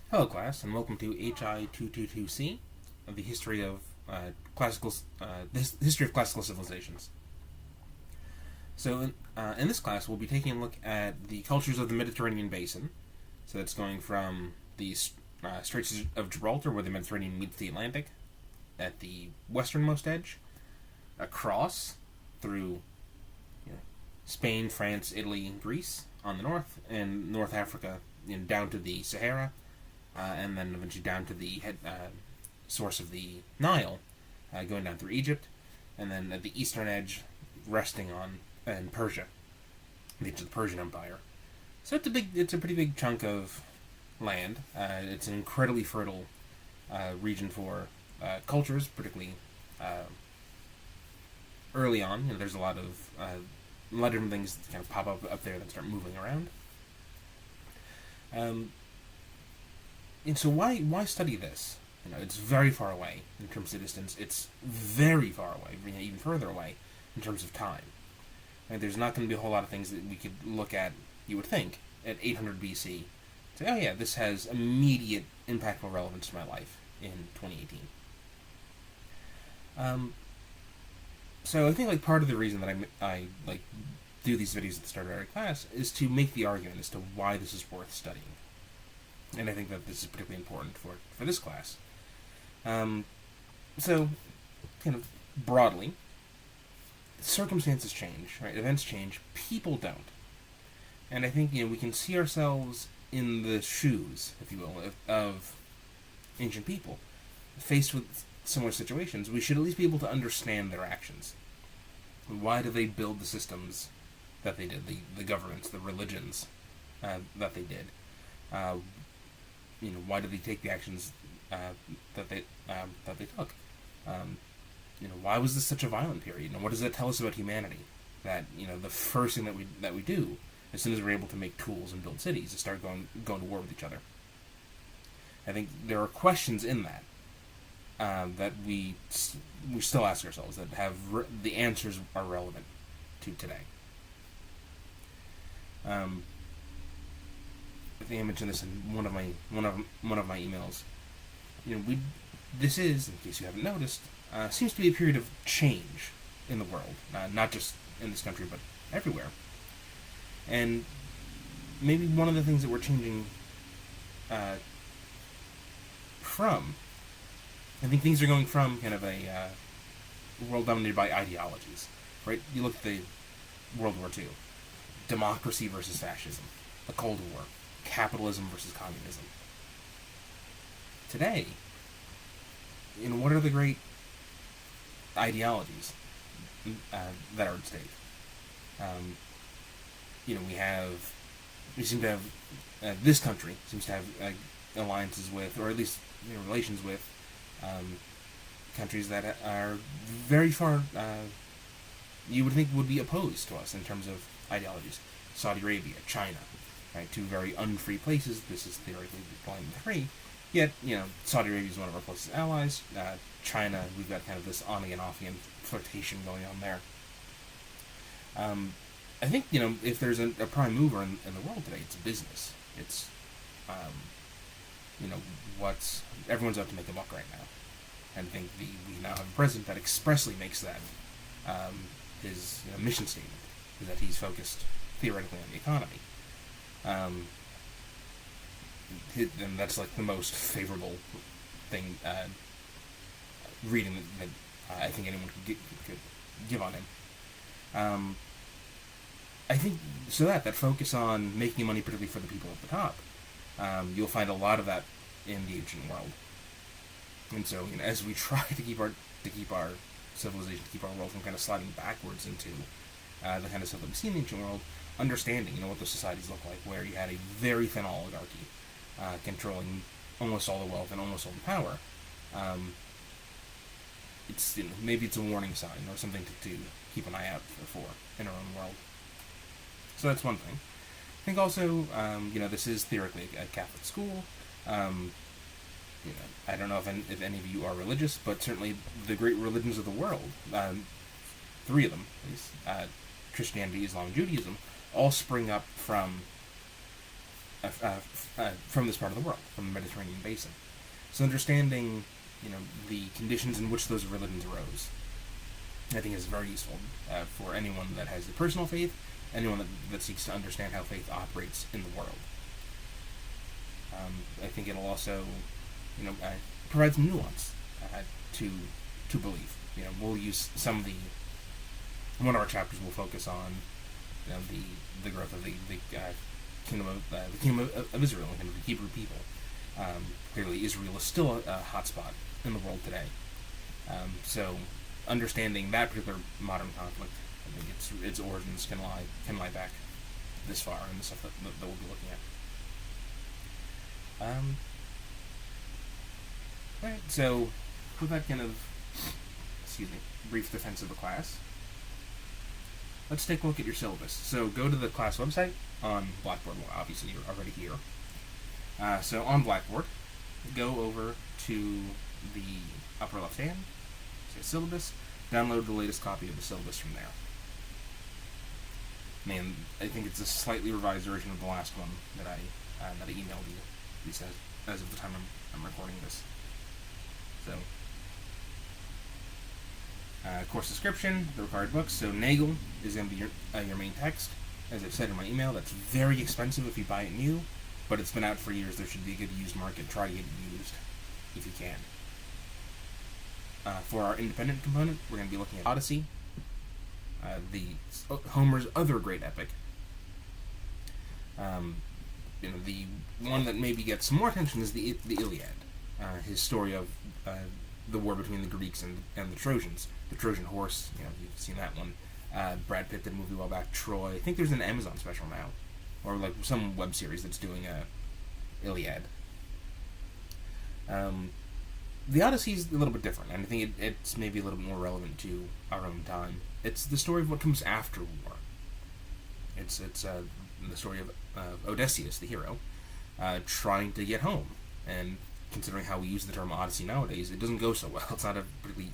Hello, class, and welcome to HI-22C, the history of history of classical civilizations. So, in this class, we'll be taking a look at the cultures of the Mediterranean basin. So that's going from the Straits of Gibraltar, where the Mediterranean meets the Atlantic, at the westernmost edge, across through Spain, France, Italy, Greece on the north, and North Africa, down to the Sahara. And then eventually down to the source of the Nile, going down through Egypt, and then at the eastern edge, resting on in Persia, the Persian Empire. So it's a pretty big chunk of land. It's an incredibly fertile region for cultures, particularly early on. There's a lot of different things that kind of pop up there that start moving around. And so why study this? It's very far away in terms of distance. It's very far away, even further away in terms of time. There's not going to be a whole lot of things that we could look at, you would think, at 800 BC. Say, oh yeah, this has immediate impactful relevance to my life in 2018. So I think part of the reason that I do these videos at the start of every class is to make the argument as to why this is worth studying. And I think that this is particularly important for this class. So, kind of broadly, circumstances change, right? Events change, people don't. And I think, we can see ourselves in the shoes, if you will, of ancient people. Faced with similar situations, we should at least be able to understand their actions. Why do they build the systems that they did, the governments, the religions that they did? Why did they take the actions that they took? Why was this such a violent period? What does that tell us about humanity? That the first thing that we do as soon as we're able to make tools and build cities is start going to war with each other. I think there are questions in that that we still ask ourselves that have the answers are relevant to today. I think I mentioned this in one of my emails. This is, in case you haven't noticed, seems to be a period of change in the world, not just in this country but everywhere. And maybe one of the things that we're changing from, I think things are going from kind of a world dominated by ideologies, right? You look at the World War II, democracy versus fascism, the Cold War, capitalism versus communism. Today, what are the great ideologies that are at stake? We seem to have, this country seems to have alliances with, or at least relations with, countries that are very far, you would think would be opposed to us in terms of ideologies. Saudi Arabia, China, right? Two very unfree places. This is theoretically blind free. Yet, Saudi Arabia is one of our closest allies. China, we've got kind of this on-again, off-again flirtation going on there. I think, if there's a prime mover in the world today, it's business. It's, everyone's out to make a buck right now. And I think we now have a president that expressly makes that his mission statement, is that he's focused theoretically on the economy. And that's the most favorable thing reading that I think anyone could give on him. I think so that focus on making money, particularly for the people at the top, you'll find a lot of that in the ancient world. And so, as we try to keep our civilization, to keep our world from kind of sliding backwards into the kind of stuff that we see in the ancient world, understanding what those societies look like, where you had a very thin oligarchy controlling almost all the wealth and almost all the power. It's maybe it's a warning sign or something to keep an eye out for in our own world. So that's one thing. I think also, this is theoretically a Catholic school. I don't know if any of you are religious, but certainly the great religions of the world, three of them, at least, Christianity, Islam, and Judaism, all spring up from from this part of the world, from the Mediterranean basin. So understanding, the conditions in which those religions arose, I think is very useful for anyone that has a personal faith, anyone that seeks to understand how faith operates in the world. I think it'll also, provide some nuance to belief. We'll use one of our chapters will focus on, the growth of the kingdom of Israel and the Hebrew people. Clearly, Israel is still a hotspot in the world today. So, understanding that particular modern conflict, I think its origins can lie back this far in the stuff that we'll be looking at. Alright, so with that kind of, brief defense of the class, let's take a look at your syllabus. So go to the class website on Blackboard. Well, obviously you're already here. So on Blackboard, go over to the upper left hand, say syllabus, download the latest copy of the syllabus from there. And I think it's a slightly revised version of the last one that I emailed you, at least as of the time I'm recording this. So, course description, the required books. So Nagel is going to be your main text. As I've said in my email, that's very expensive if you buy it new, but it's been out for years. There should be a good used market. Try to get it used if you can. For our independent component, we're going to be looking at Odyssey, Homer's other great epic. The one that maybe gets some more attention is the Iliad, his story of the war between the Greeks and the Trojans. The Trojan Horse, you've seen that one. Brad Pitt did a movie a while back, Troy. I think there's an Amazon special now, or like some web series that's doing a Iliad. The Odyssey is a little bit different, and I think it's maybe a little bit more relevant to our own time. It's the story of what comes after war. It's the story of Odysseus, the hero, trying to get home. And considering how we use the term Odyssey nowadays, it doesn't go so well. It's not a particularly,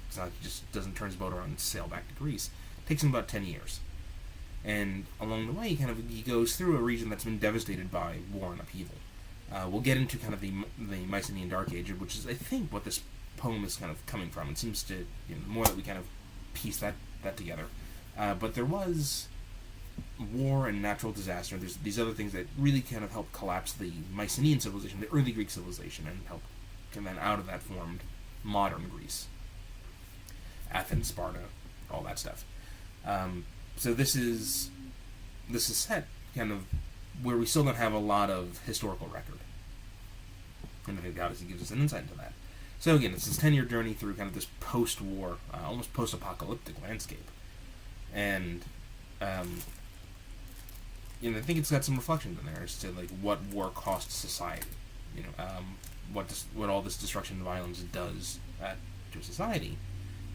it's not, he just doesn't turn his boat around and sail back to Greece. It takes him about 10 years. And along the way, he goes through a region that's been devastated by war and upheaval. We'll get into kind of the Mycenaean Dark Age, which is, I think, what this poem is kind of coming from. It seems to, the more that we kind of piece that together. But there was war and natural disaster. There's these other things that really kind of helped collapse the Mycenaean civilization, the early Greek civilization, and then out of that formed modern Greece. Athens, Sparta, all that stuff. So this is set kind of where we still don't have a lot of historical record. And I think the Odyssey gives us an insight into that. So again, it's this 10-year journey through kind of this post-war, almost post-apocalyptic landscape. And, I think it's got some reflections in there as to, what war costs society. What all this destruction and violence does to society,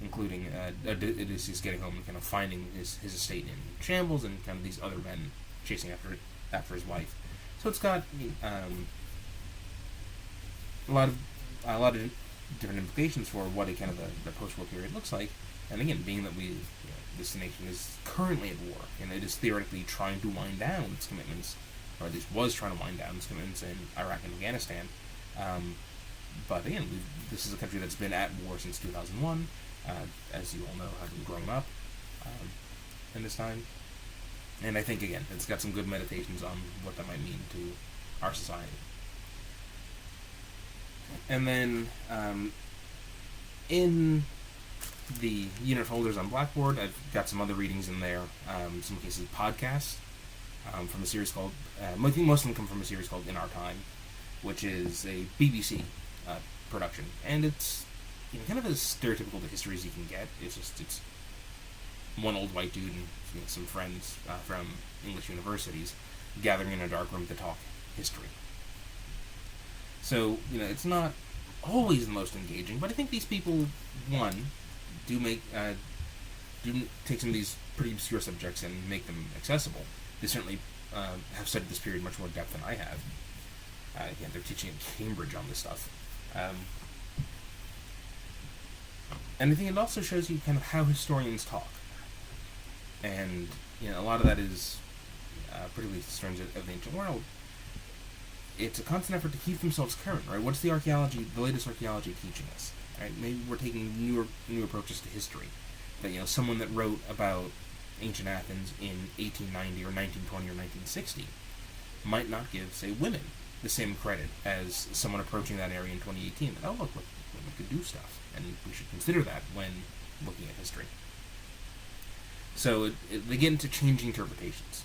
including Odysseus getting home and kind of finding his estate in shambles and kind of these other men chasing after his wife. So it's got a lot of different implications for what a kind of the post-war period looks like. And again, being that this nation is currently at war, and it is theoretically trying to wind down its commitments, or at least was trying to wind down its commitments in Iraq and Afghanistan. But again, this is a country that's been at war since 2001, as you all know, having grown up in this time. And I think, again, it's got some good meditations on what that might mean to our society. And then, in the unit folders on Blackboard, I've got some other readings in there, some cases of podcasts from a series called, I think most of them come from a series called In Our Time, which is a BBC production. And it's kind of as stereotypical to history as you can get. It's one old white dude and some friends from English universities gathering in a dark room to talk history. So, it's not always the most engaging, but I think these people, do take some of these pretty obscure subjects and make them accessible. They certainly have studied this period much more depth than I have. Again, they're teaching at Cambridge on this stuff. And I think it also shows you kind of how historians talk. And, a lot of that is, particularly historians of the ancient world, it's a constant effort to keep themselves current, right? What's the latest archaeology teaching us? Right? Maybe we're taking new approaches to history. That someone that wrote about ancient Athens in 1890 or 1920 or 1960 might not give, say, women the same credit as someone approaching that area in 2018. That, look, women could do stuff, and we should consider that when looking at history. So they get into changing interpretations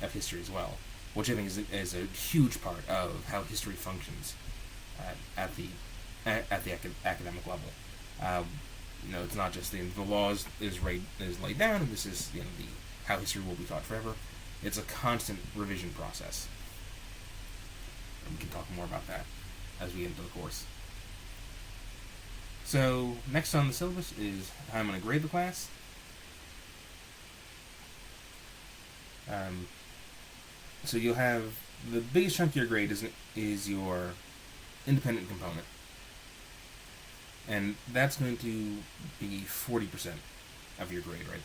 of history as well, which I think is a huge part of how history functions at the academic level. It's not just the laws is laid down, and this is how history will be taught forever. It's a constant revision process. And we can talk more about that as we get into the course. So next on the syllabus is how I'm going to grade the class. So you'll have the biggest chunk of your grade is your independent component, and that's going to be 40% of your grade right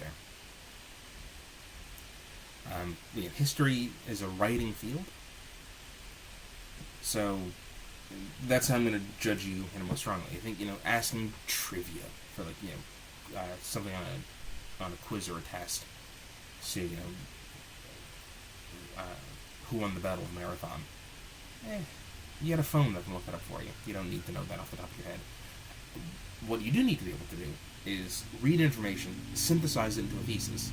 there. History is a writing field, so that's how I'm going to judge you most strongly. I think asking trivia for something on a quiz or a test, so who won the Battle of Marathon. You got a phone that can look that up for you. You don't need to know that off the top of your head. What you do need to be able to do is read information, synthesize it into a thesis,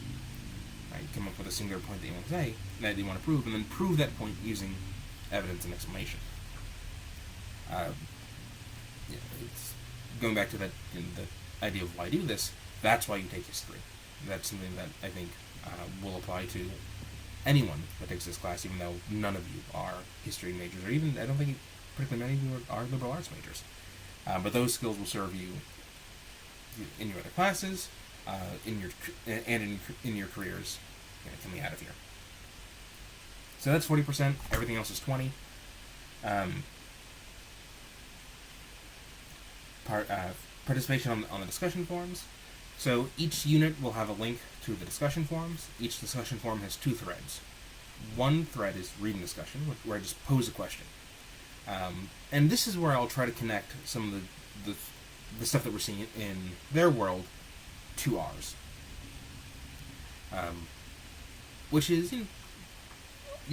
right? Come up with a singular point that you want to say, that you want to prove, and then prove that point using evidence and explanation. It's going back to that the idea of why do this. That's why you take history. That's something that I think will apply to anyone that takes this class, even though none of you are history majors, or even I don't think particularly many of you are liberal arts majors. But those skills will serve you in your other classes, in your careers, coming out of here. So that's 40%. Everything else is 20. Participation on the discussion forums. So each unit will have a link to the discussion forums. Each discussion forum has 2 threads. One thread is reading discussion, where I just pose a question. And this is where I'll try to connect some of the stuff that we're seeing in their world to ours. Which is, you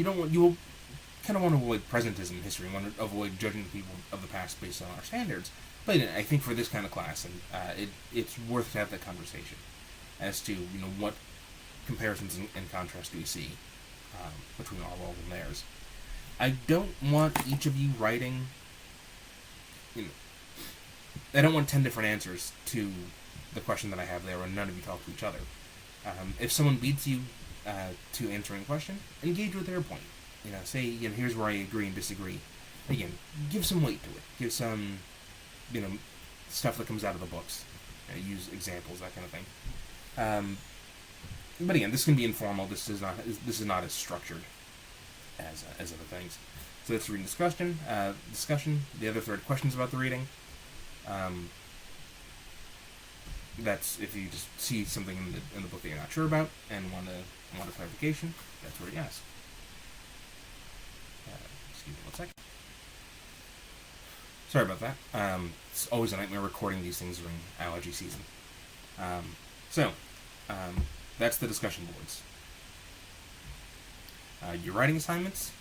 will kind of want to avoid presentism in history, and want to avoid judging the people of the past based on our standards. But I think for this kind of class, and it's worth to have that conversation as to what comparisons and contrasts do we see between our world and theirs. I don't want each of you writing. I don't want 10 different answers to the question that I have there, and none of you talk to each other. If someone beats you to answering a question, engage with their point. Say here's where I agree and disagree. Again, give some weight to it. Give some stuff that comes out of the books. Use examples, that kind of thing. But again, this can be informal. This is not as structured as other things. So that's reading discussion. The other third, questions about the reading. That's if you just see something in the book that you're not sure about and want a clarification. That's where you ask. Excuse me 1 second. Sorry about that. It's always a nightmare recording these things during allergy season. That's the discussion boards. Your writing assignments.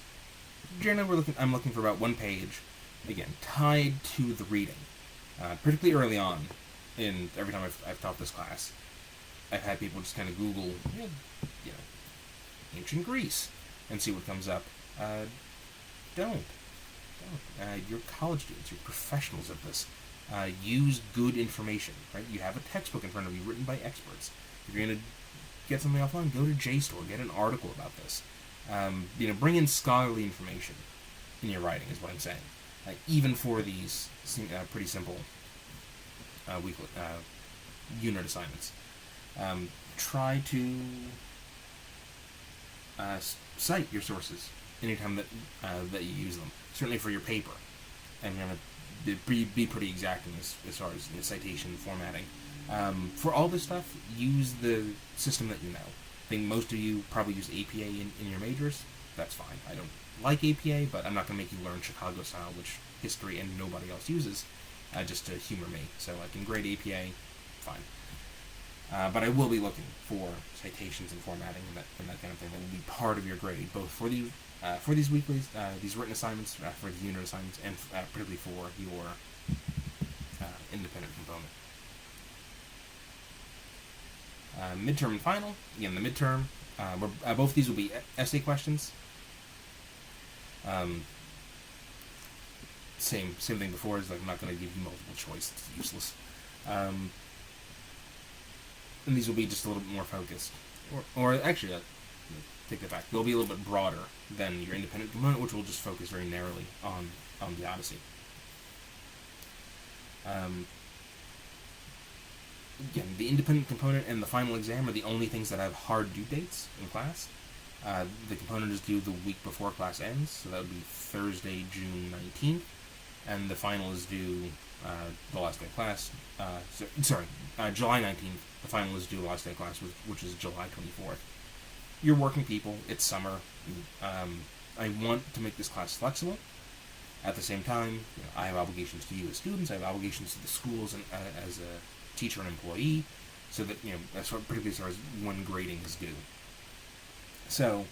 Generally, I'm looking for about 1 page, again, tied to the reading. Particularly early on, every time I've taught this class, I've had people just kind of Google, ancient Greece, and see what comes up. Don't. You're college students, you're professionals at this. Use good information, right? You have a textbook in front of you written by experts. If you're going to get something offline, go to JSTOR, get an article about this. Bring in scholarly information in your writing is what I'm saying. Even for these pretty simple weekly unit assignments. Try to cite your sources anytime that you use them. Certainly for your paper. And be pretty exacting as far as citation formatting. For all this stuff, use the system that you know. I think most of you probably use APA in your majors. That's fine. I don't like APA, but I'm not going to make you learn Chicago style, which history and nobody else uses, just to humor me. So I can grade APA, fine. But I will be looking for citations and formatting and that kind of thing that will be part of your grade, both for these weeklies, these written assignments, for the unit assignments, and particularly for your independent component. Midterm and final. Again, the midterm. Both these will be essay questions. Same thing before. Is like I'm not going to give you multiple choice. It's useless. And these will be just a little bit more focused, or actually, take that back. They'll be a little bit broader than your independent component, which will just focus very narrowly on the Odyssey. Again, the independent component and the final exam are the only things that have hard due dates in class. The component is due the week before class ends, so that would be Thursday, June 19th, and the final is due the last day of class. July 19th. The final is due the last day of class, which is July 24th. You're working people. It's summer. I want to make this class flexible. At the same time, I have obligations to you as students. I have obligations to the schools and as a teacher and employee, so that particularly as far as when grading is due. So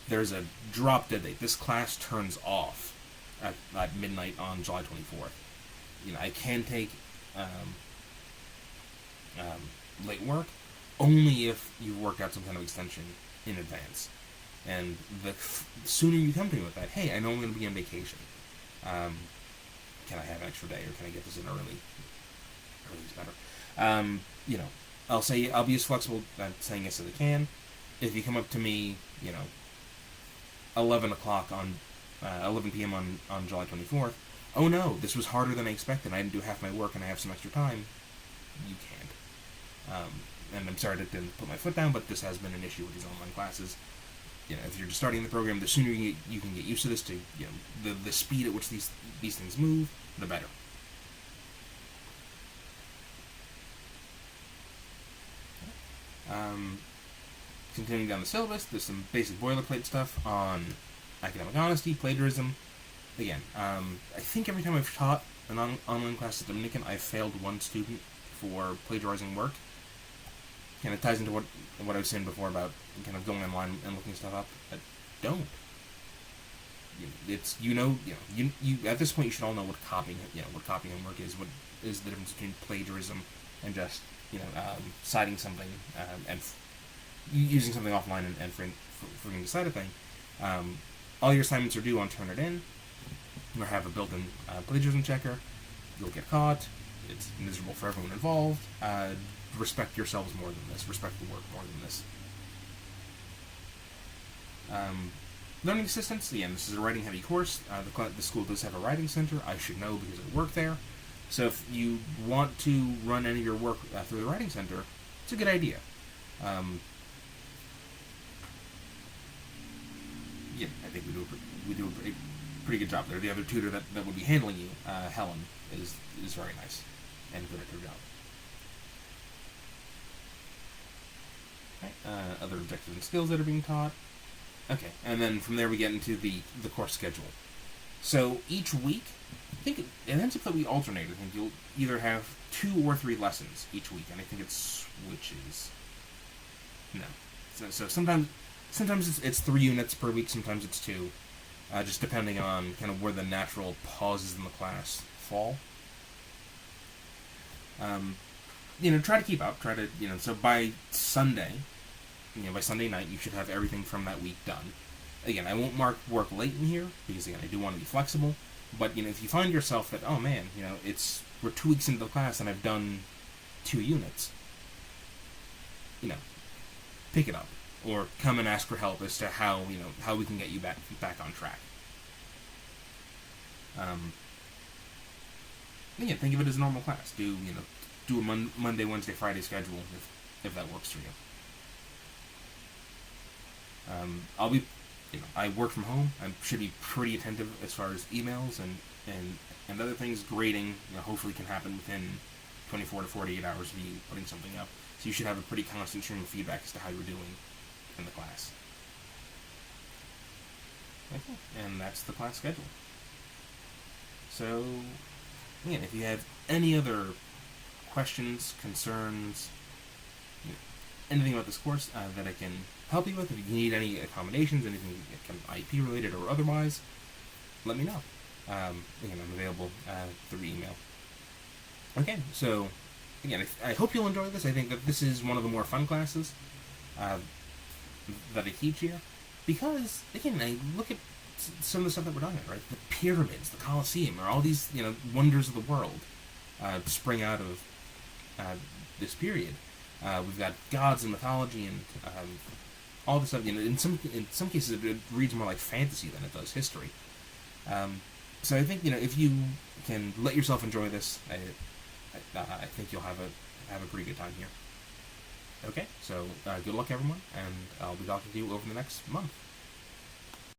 there's a drop dead date. This class turns off at midnight on July 24th. I can take late work only if you've worked out some kind of extension in advance. And the sooner you come to me with that, hey, I know I'm going to be on vacation. Can I have an extra day, or can I get this in early? Early is better. I'll say I'll be as flexible saying yes as I can. If you come up to me, 11 o'clock on 11 p.m. on July 24th, oh no, this was harder than I expected. I didn't do half my work and I have some extra time. You can't. And I'm sorry to put my foot down, but this has been an issue with these online classes. If you're just starting the program, the sooner you can get used to this, to the speed at which these things move, the better. Continuing down the syllabus, there's some basic boilerplate stuff on academic honesty, plagiarism. Again, I think every time I've taught an online class at Dominican, I've failed one student for plagiarizing work. Kind of ties into what I was saying before about kind of going online and looking stuff up. Don't. It's you at this point you should all know what copying homework is. What is the difference between plagiarism and just citing something and using something offline and forgetting to cite a thing. All your assignments are due on Turnitin, or have a built-in plagiarism checker. You'll get caught. It's miserable for everyone involved. Respect yourselves more than this. Respect the work more than this. Learning assistance. Again, this is a writing-heavy course. The school does have a writing center. I should know because I work there. So if you want to run any of your work through the writing center, it's a good idea. I think we do a pretty good job there. The other tutor that would be handling you, Helen, is very nice and good at her job. Right. Other objectives and skills that are being taught. Okay, and then from there we get into the course schedule. So each week, I think it ends up that we alternate. I think you'll either have 2 or 3 lessons each week, and I think it switches. No. So sometimes it's 3 units per week, sometimes it's 2, just depending on kind of where the natural pauses in the class fall. Try to keep up. So by Sunday, by Sunday night, you should have everything from that week done. Again, I won't mark work late in here, because again, I do want to be flexible. But, if you find yourself that, oh man, we're 2 weeks into the class and I've done 2 units, pick it up. Or come and ask for help as to how we can get you back on track. Again, think of it as a normal class. Do a Monday, Wednesday, Friday schedule if that works for you. I work from home. I should be pretty attentive as far as emails and other things. Grading, hopefully can happen within 24 to 48 hours of you putting something up. So you should have a pretty constant stream of feedback as to how you're doing in the class. Okay, and that's the class schedule. So, again, if you have any other questions, concerns, anything about this course that I can help you with, if you need any accommodations, anything IP related or otherwise, let me know. Again, I'm available through email. Okay, so again, I hope you'll enjoy this. I think that this is one of the more fun classes uh, that I teach here, because again, I look at some of the stuff that we're talking about, right? The pyramids, the Colosseum, or all these wonders of the world spring out of this period. We've got gods and mythology and all this stuff. In some cases, it reads more like fantasy than it does history. So I think if you can let yourself enjoy this, I think you'll have a pretty good time here. Okay, so good luck, everyone, and I'll be talking to you over the next month.